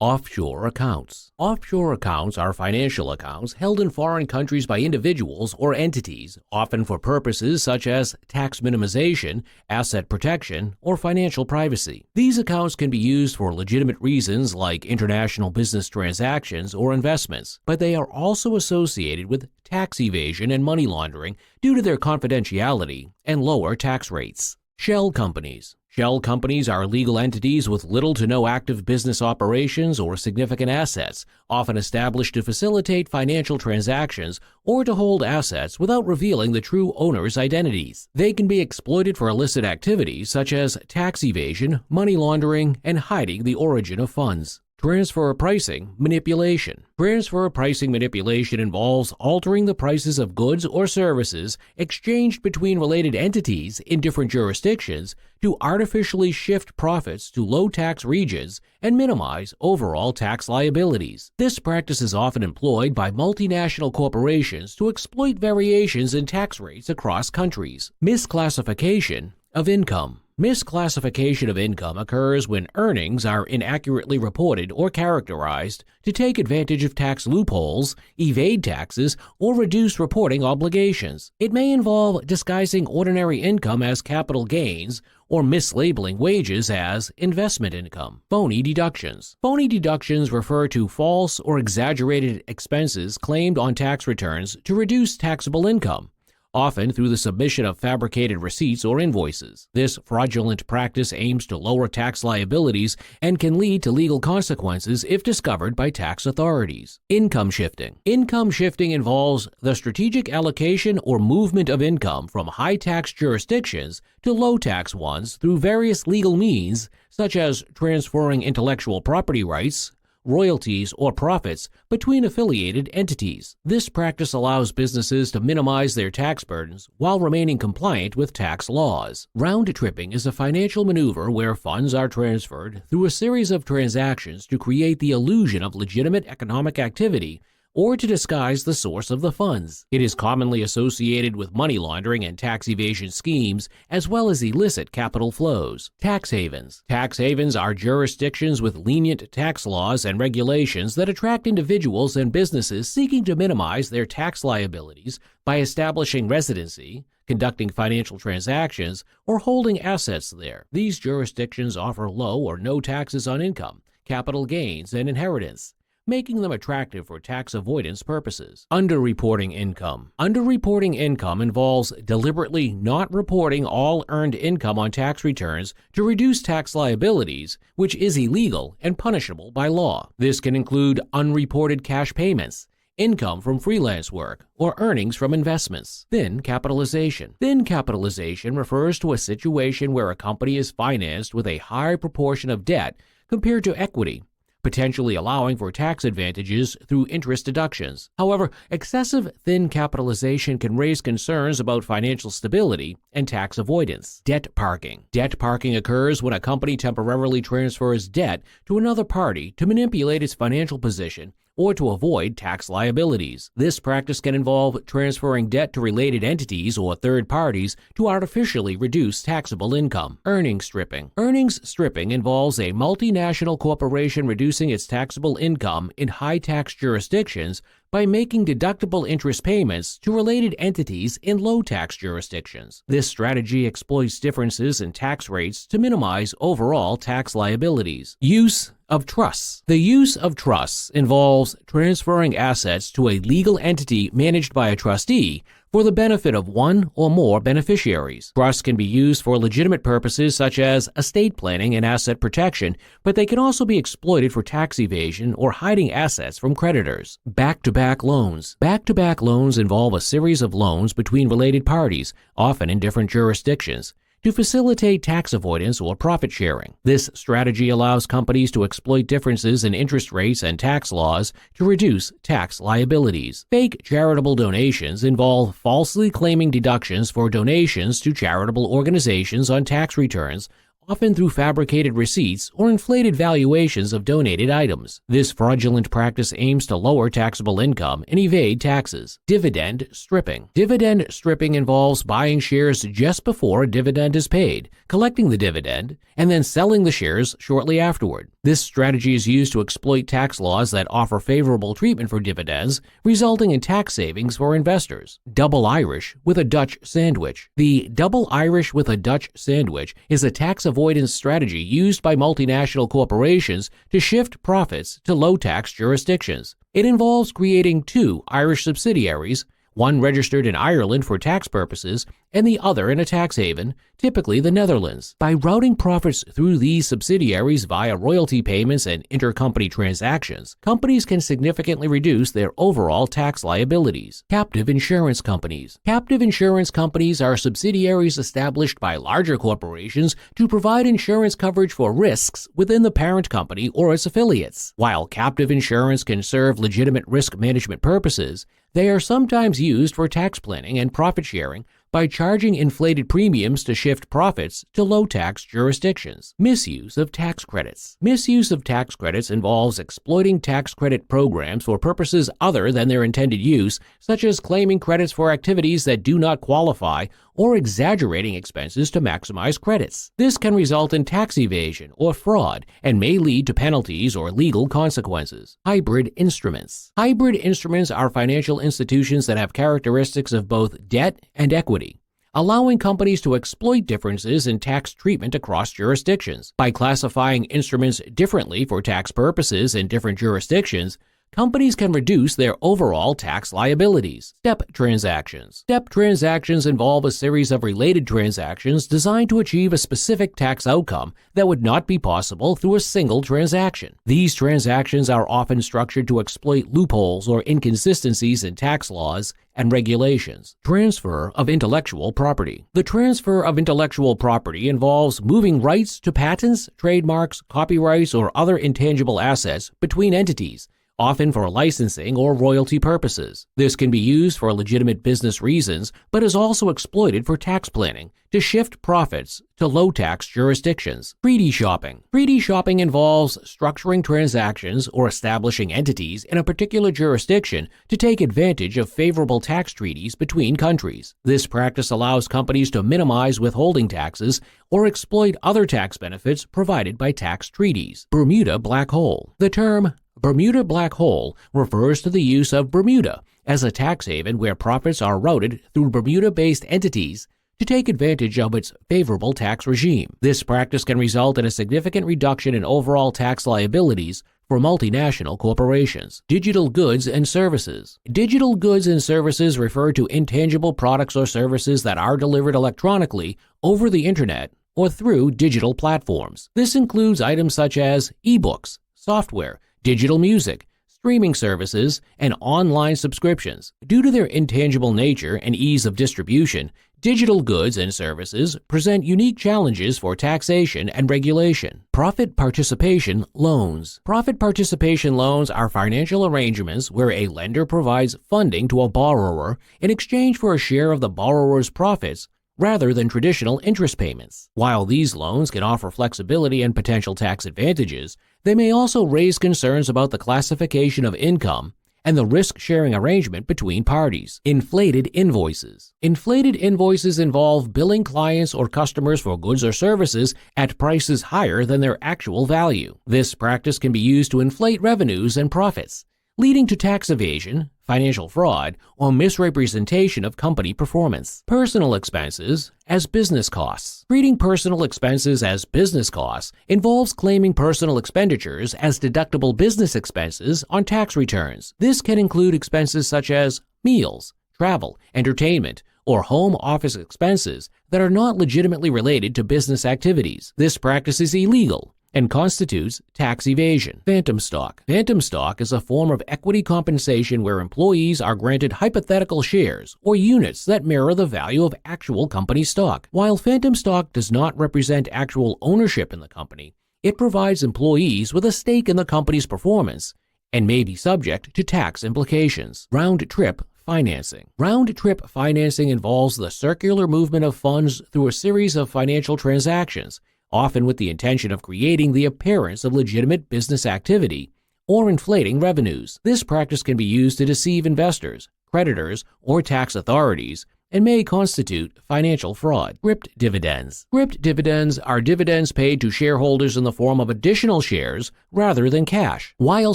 Offshore accounts. Offshore accounts are financial accounts held in foreign countries by individuals or entities, often for purposes such as tax minimization, asset protection, or financial privacy. These accounts can be used for legitimate reasons like international business transactions or investments, but they are also associated with tax evasion and money laundering due to their confidentiality and lower tax rates. Shell companies. Shell companies are legal entities with little to no active business operations or significant assets, often established to facilitate financial transactions or to hold assets without revealing the true owner's identities. They can be exploited for illicit activities such as tax evasion, money laundering, and hiding the origin of funds. Transfer pricing manipulation. Transfer pricing manipulation involves altering the prices of goods or services exchanged between related entities in different jurisdictions to artificially shift profits to low-tax regions and minimize overall tax liabilities. This practice is often employed by multinational corporations to exploit variations in tax rates across countries. Misclassification of income. Misclassification of income occurs when earnings are inaccurately reported or characterized to take advantage of tax loopholes, evade taxes, or reduce reporting obligations. It may involve disguising ordinary income as capital gains or mislabeling wages as investment income. Phony deductions. Phony deductions refer to false or exaggerated expenses claimed on tax returns to reduce taxable income, often through the submission of fabricated receipts or invoices. This fraudulent practice aims to lower tax liabilities and can lead to legal consequences if discovered by tax authorities. Income shifting. Income shifting involves the strategic allocation or movement of income from high-tax jurisdictions to low-tax ones through various legal means, such as transferring intellectual property rights, royalties, or profits between affiliated entities. This practice allows businesses to minimize their tax burdens while remaining compliant with tax laws. Round tripping is a financial maneuver where funds are transferred through a series of transactions to create the illusion of legitimate economic activity or to disguise the source of the funds. It is commonly associated with money laundering and tax evasion schemes, as well as illicit capital flows. Tax havens. Tax havens are jurisdictions with lenient tax laws and regulations that attract individuals and businesses seeking to minimize their tax liabilities by establishing residency, conducting financial transactions, or holding assets there. These jurisdictions offer low or no taxes on income, capital gains, and inheritance, making them attractive for tax avoidance purposes. Underreporting income. Underreporting income involves deliberately not reporting all earned income on tax returns to reduce tax liabilities, which is illegal and punishable by law. This can include unreported cash payments, income from freelance work, or earnings from investments. Thin capitalization. Thin capitalization refers to a situation where a company is financed with a high proportion of debt compared to equity, potentially allowing for tax advantages through interest deductions. However, excessive thin capitalization can raise concerns about financial stability and tax avoidance. Debt parking. Debt parking occurs when a company temporarily transfers debt to another party to manipulate its financial position or to avoid tax liabilities. This practice can involve transferring debt to related entities or third parties to artificially reduce taxable income. Earnings stripping. Earnings stripping involves a multinational corporation reducing its taxable income in high-tax jurisdictions by making deductible interest payments to related entities in low-tax jurisdictions. This strategy exploits differences in tax rates to minimize overall tax liabilities. Use of trusts. The use of trusts involves transferring assets to a legal entity managed by a trustee for the benefit of one or more beneficiaries. Trusts can be used for legitimate purposes such as estate planning and asset protection, but they can also be exploited for tax evasion or hiding assets from creditors. Back-to-back loans. Back-to-back loans involve a series of loans between related parties, often in different jurisdictions, to facilitate tax avoidance or profit sharing. This strategy allows companies to exploit differences in interest rates and tax laws to reduce tax liabilities. Fake charitable donations involve falsely claiming deductions for donations to charitable organizations on tax returns, often through fabricated receipts or inflated valuations of donated items. This fraudulent practice aims to lower taxable income and evade taxes. Dividend stripping. Dividend stripping involves buying shares just before a dividend is paid, collecting the dividend, and then selling the shares shortly afterward. This strategy is used to exploit tax laws that offer favorable treatment for dividends, resulting in tax savings for investors. Double Irish with a Dutch sandwich. The double Irish with a Dutch sandwich is a tax avoidance strategy used by multinational corporations to shift profits to low-tax jurisdictions. It involves creating two Irish subsidiaries, one registered in Ireland for tax purposes and the other in a tax haven, typically the Netherlands. By routing profits through these subsidiaries via royalty payments and intercompany transactions, companies can significantly reduce their overall tax liabilities. Captive insurance companies. Captive insurance companies are subsidiaries established by larger corporations to provide insurance coverage for risks within the parent company or its affiliates. While captive insurance can serve legitimate risk management purposes, they are sometimes used for tax planning and profit sharing by charging inflated premiums to shift profits to low-tax jurisdictions. Misuse of tax credits. Misuse of tax credits involves exploiting tax credit programs for purposes other than their intended use, such as claiming credits for activities that do not qualify or exaggerating expenses to maximize credits. This can result in tax evasion or fraud and may lead to penalties or legal consequences. Hybrid instruments. Hybrid instruments are financial institutions that have characteristics of both debt and equity, allowing companies to exploit differences in tax treatment across jurisdictions. By classifying instruments differently for tax purposes in different jurisdictions, companies can reduce their overall tax liabilities. Step transactions. Step transactions involve a series of related transactions designed to achieve a specific tax outcome that would not be possible through a single transaction. These transactions are often structured to exploit loopholes or inconsistencies in tax laws and regulations. Transfer of intellectual property. The transfer of intellectual property involves moving rights to patents, trademarks, copyrights, or other intangible assets between entities, often for licensing or royalty purposes. This can be used for legitimate business reasons, but is also exploited for tax planning to shift profits to low-tax jurisdictions. Treaty shopping. Treaty shopping involves structuring transactions or establishing entities in a particular jurisdiction to take advantage of favorable tax treaties between countries. This practice allows companies to minimize withholding taxes or exploit other tax benefits provided by tax treaties. Bermuda black hole. The term Bermuda black hole refers to the use of Bermuda as a tax haven where profits are routed through Bermuda-based entities to take advantage of its favorable tax regime. This practice can result in a significant reduction in overall tax liabilities for multinational corporations. Digital goods and services. Digital goods and services refer to intangible products or services that are delivered electronically over the internet or through digital platforms. This includes items such as e-books, software, digital music, streaming services, and online subscriptions. Due to their intangible nature and ease of distribution, digital goods and services present unique challenges for taxation and regulation. Profit participation loans. Profit participation loans are financial arrangements where a lender provides funding to a borrower in exchange for a share of the borrower's profits rather than traditional interest payments. While these loans can offer flexibility and potential tax advantages, they may also raise concerns about the classification of income and the risk-sharing arrangement between parties. Inflated invoices. Inflated invoices involve billing clients or customers for goods or services at prices higher than their actual value. This practice can be used to inflate revenues and profits, leading to tax evasion, financial fraud, or misrepresentation of company performance. Personal expenses as business costs. Treating personal expenses as business costs involves claiming personal expenditures as deductible business expenses on tax returns. This can include expenses such as meals, travel, entertainment, or home office expenses that are not legitimately related to business activities. This practice is illegal and constitutes tax evasion. Phantom stock. Phantom stock is a form of equity compensation where employees are granted hypothetical shares or units that mirror the value of actual company stock. While phantom stock does not represent actual ownership in the company, it provides employees with a stake in the company's performance and may be subject to tax implications. Round-trip financing. Round-trip financing involves the circular movement of funds through a series of financial transactions, often with the intention of creating the appearance of legitimate business activity or inflating revenues. This practice can be used to deceive investors, creditors, or tax authorities, and may constitute financial fraud. Script dividends. Script dividends are dividends paid to shareholders in the form of additional shares rather than cash. While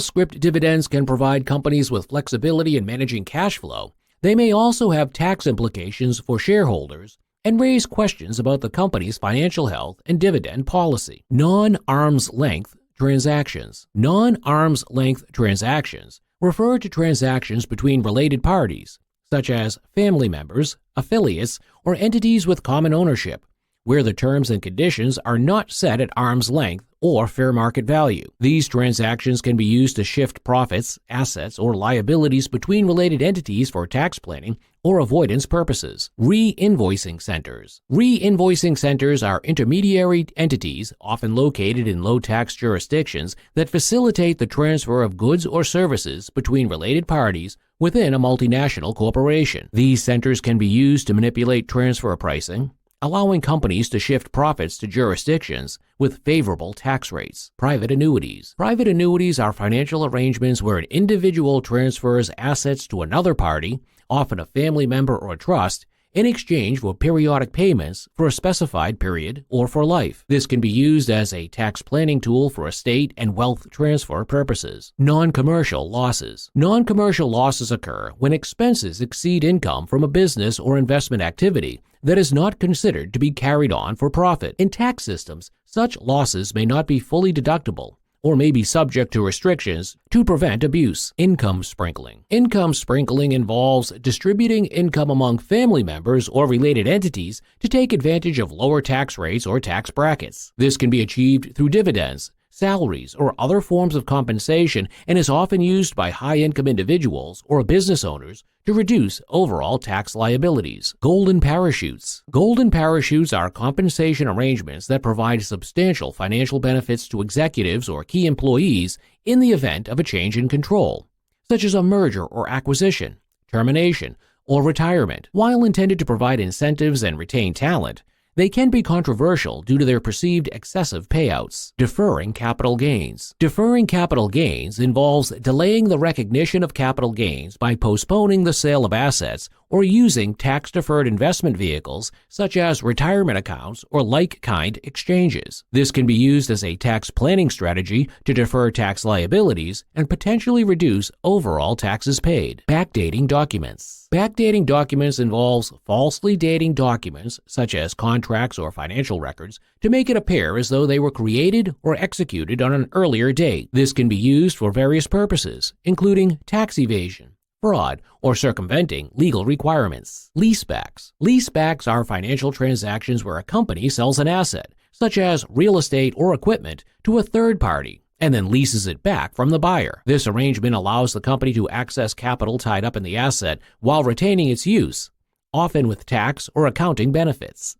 script dividends can provide companies with flexibility in managing cash flow, they may also have tax implications for shareholders and raise questions about the company's financial health and dividend policy. Non-arm's length transactions. Non-arm's length transactions refer to transactions between related parties, such as family members, affiliates, or entities with common ownership, where the terms and conditions are not set at arm's length or fair market value. These transactions can be used to shift profits, assets, or liabilities between related entities for tax planning or avoidance purposes. Re-invoicing centers. Re-invoicing centers are intermediary entities, often located in low-tax jurisdictions, that facilitate the transfer of goods or services between related parties within a multinational corporation. These centers can be used to manipulate transfer pricing, allowing companies to shift profits to jurisdictions with favorable tax rates. Private annuities. Private annuities are financial arrangements where an individual transfers assets to another party, often a family member or trust, in exchange for periodic payments for a specified period or for life. This can be used as a tax planning tool for estate and wealth transfer purposes. Non-commercial losses. Non-commercial losses occur when expenses exceed income from a business or investment activity that is not considered to be carried on for profit. In tax systems, such losses may not be fully deductible or may be subject to restrictions to prevent abuse. Income sprinkling. Income sprinkling involves distributing income among family members or related entities to take advantage of lower tax rates or tax brackets. This can be achieved through dividends, salaries, or other forms of compensation, and is often used by high-income individuals or business owners to reduce overall tax liabilities. Golden parachutes. Golden parachutes are compensation arrangements that provide substantial financial benefits to executives or key employees in the event of a change in control, such as a merger or acquisition, termination, or retirement. While intended to provide incentives and retain talent, they can be controversial due to their perceived excessive payouts. Deferring capital gains. Deferring capital gains involves delaying the recognition of capital gains by postponing the sale of assets or using tax-deferred investment vehicles such as retirement accounts or like-kind exchanges. This can be used as a tax planning strategy to defer tax liabilities and potentially reduce overall taxes paid. Backdating documents. Backdating documents involves falsely dating documents such as contracts or financial records to make it appear as though they were created or executed on an earlier date. This can be used for various purposes, including tax evasion, fraud, or circumventing legal requirements. Leasebacks. Leasebacks are financial transactions where a company sells an asset, such as real estate or equipment, to a third party and then leases it back from the buyer. This arrangement allows the company to access capital tied up in the asset while retaining its use, often with tax or accounting benefits.